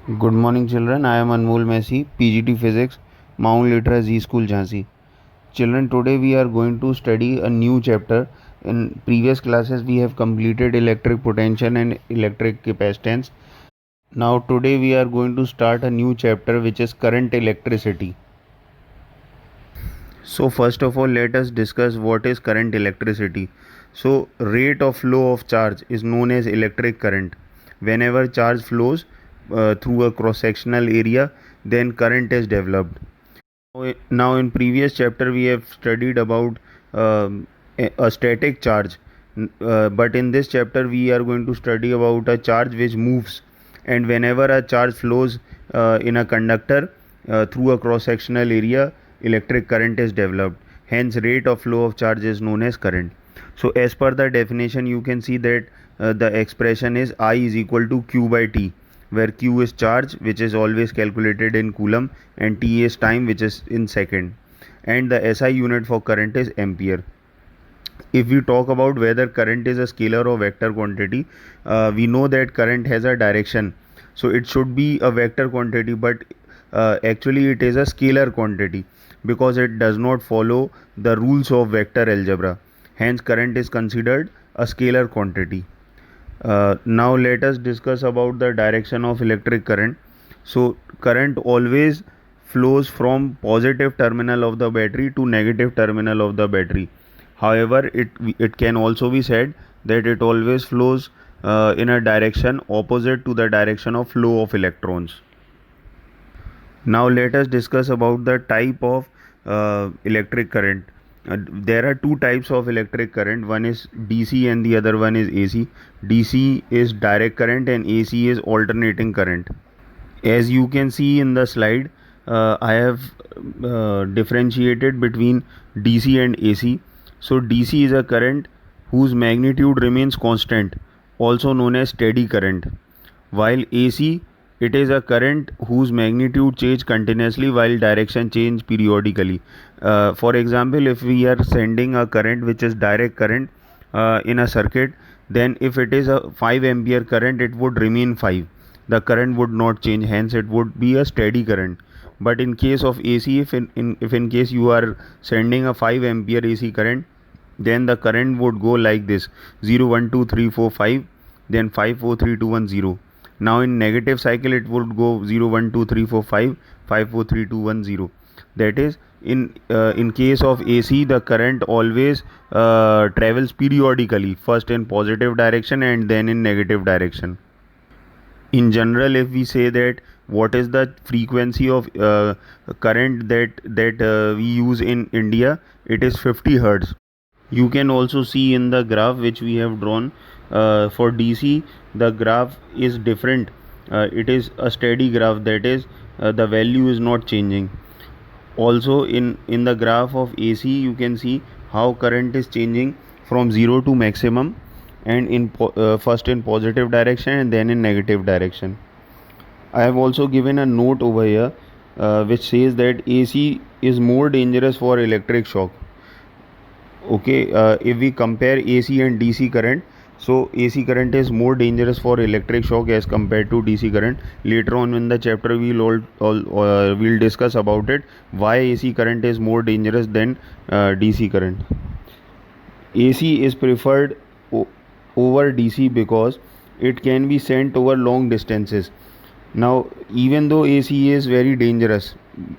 Good morning, children. I am Anmol Messi, PGT Physics, Mount Litra Z School, Jhansi. Children, today we are going to study a new chapter. In previous classes, we have completed electric potential and electric capacitance. Now, today we are going to start a new chapter which is current electricity. So, first of all, let us discuss what is current electricity. So, rate of flow of charge is known as electric current. Whenever charge flows through a cross sectional area, then current is developed. Now, in previous chapter, we have studied about a static charge, but in this chapter, we are going to study about a charge which moves. And whenever a charge flows in a conductor through a cross-sectional area, electric current is developed. Hence, rate of flow of charge is known as current. So, as per the definition, you can see that the expression is I is equal to Q by T, where Q is charge, which is always calculated in coulomb, and T is time, which is in second. And the SI unit for current is ampere. If we talk about whether current is a scalar or vector quantity, we know that current has a direction. So it should be a vector quantity, but actually it is a scalar quantity because it does not follow the rules of vector algebra. Hence, current is considered a scalar quantity. Now let us discuss about the direction of electric current. So current always flows from positive terminal of the battery to negative terminal of the battery. However, it can also be said that it always flows in a direction opposite to the direction of flow of electrons. Now let us discuss about the type of electric current. There are two types of electric current. One is DC and the other one is AC. DC is direct current and AC is alternating current. As you can see in the slide, I have differentiated between DC and AC. So DC is a current whose magnitude remains constant, also known as steady current, while AC, it is a current whose magnitude change continuously while direction change periodically. For example, if we are sending a current which is direct current in a circuit, then if it is a 5 ampere current, it would remain 5. The current would not change, hence it would be a steady current. But in case of AC, if in case you are sending a 5 ampere AC current, then the current would go like this: 0 1 2 3 4 5, then 5 4 3 2 1 0. Now in negative cycle it would go 0 1 2 3 4 5 5 4 3 2 1 0. That is, in case of AC, the current always travels periodically, first in positive direction and then in negative direction. In general, if we say that what is the frequency of current that we use in India, it is 50 hertz. You can also see in the graph which we have drawn for DC, the graph is different. It is a steady graph, that is, the value is not changing. Also in the graph of AC, you can see how current is changing from 0 to maximum, and first in positive direction and then in negative direction. I have also given a note over here which says that AC is more dangerous for electric shock. Okay, if we compare AC and DC current, so AC current is more dangerous for electric shock as compared to DC current. Later on in the chapter, we'll discuss about it, why AC current is more dangerous than DC current. AC is preferred over DC because it can be sent over long distances. Now, even though AC is very dangerous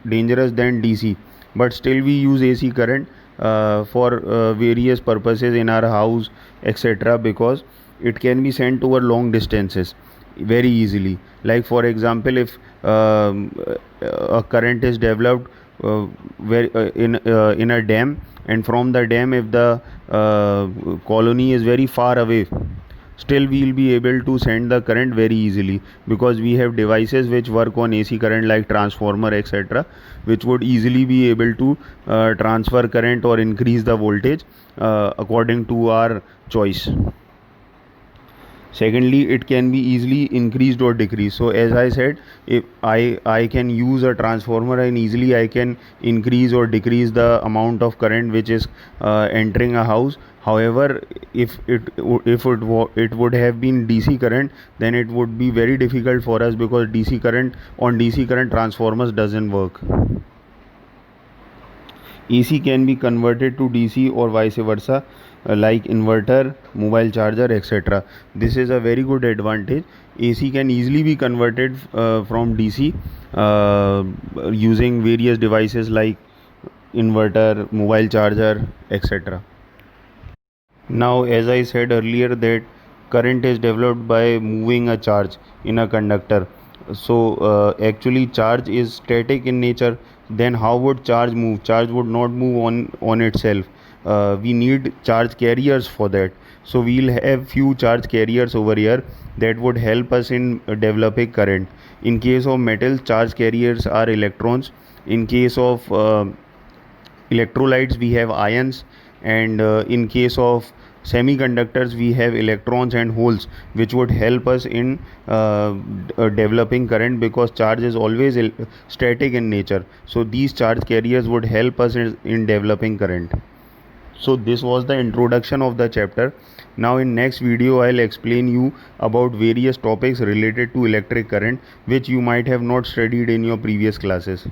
than DC, but still we use AC current for various purposes in our house, etc., because it can be sent over long distances very easily. Like for example, if a current is developed in a dam, and from the dam, if the colony is very far away, still we will be able to send the current very easily, because we have devices which work on AC current like transformer, etc., which would easily be able to transfer current or increase the voltage according to our choice. Secondly, it can be easily increased or decreased. So as I said, if I can use a transformer, and easily I can increase or decrease the amount of current which is entering a house. However, if it would have been DC current, then it would be very difficult for us, because DC current transformers doesn't work. AC can be converted to DC or vice versa, like inverter, mobile charger, etc. This is a very good advantage. AC can easily be converted from DC using various devices like inverter, mobile charger, etc. Now, as I said earlier, that current is developed by moving a charge in a conductor. So, actually, charge is static in nature. Then, how would charge move? Charge would not move on itself. We need charge carriers for that. So, we'll have few charge carriers over here that would help us in developing current. In case of metal, charge carriers are electrons. In case of electrolytes, we have ions. And in case of semiconductors, we have electrons and holes, which would help us in developing current, because charge is always static in nature. So these charge carriers would help us in developing current. So this was the introduction of the chapter. Now in next video I'll explain you about various topics related to electric current, which you might have not studied in your previous classes.